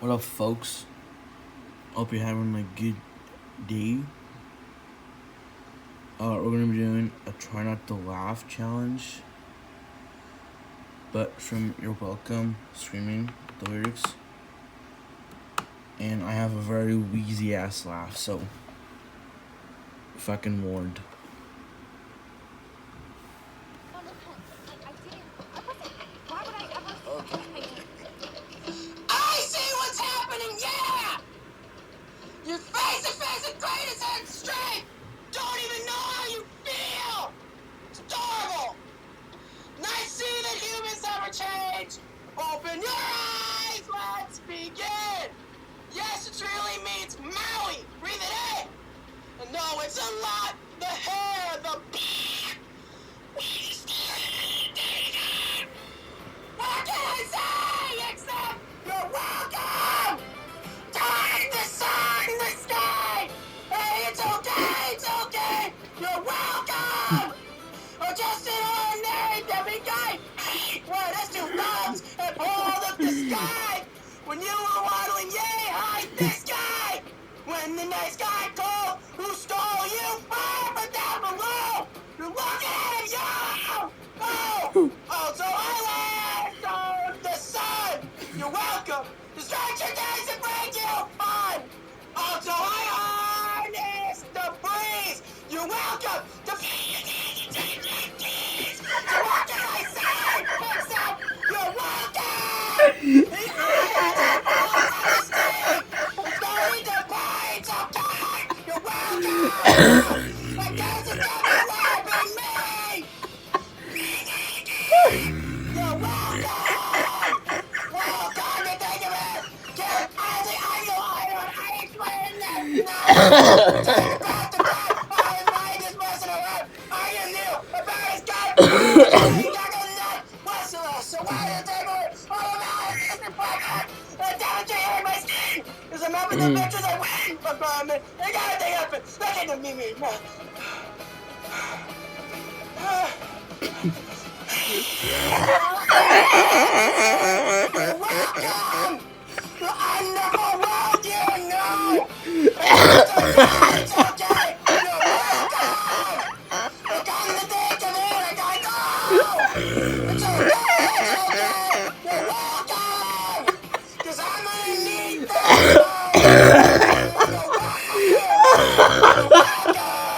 What up, folks? Hope you're having a good day. We're gonna be doing a try not to laugh challenge, but from You're Welcome, screaming the lyrics. And I have a very wheezy ass laugh, so fucking warned. I see what's happening, yeah! Your face is great as head straight! Don't even know how you feel! It's adorable! Nice see that humans never change! Open your eyes, let's begin! Yes, it really means Maui! Breathe it in! And no, it's a lot! The hair, the... What can I say except you're welcome! Take the sun, the sky! Hey, it's okay! You're welcome! Or just an ordinary demigod! Where there's two thumbs and pulled up the sky! When you were waddling, yay, hide this guy! When the nice guy called, who stole you from down below! You're looking at him, yo! Oh, so I laughed on the sun! You're welcome! Distract your days and bring you fun! Also, I harness the breeze! You're welcome! So what can I say? Except you're welcome! The it's going to pay, it's okay! You're welcome! I guess it's overlapping me! You're welcome! Welcome to think of it! Can't I explain this? No! Take across the back! I am just messing around! I am new! A bad guy! So why the table? All about it is reflected! And down to here my skin! Is a member of the pictures I win! But they gotta take up it! Look at the meme! You're welcome! I never want you, no! It's okay! You're welcome! I got the day to me, I gotta go! It's okay!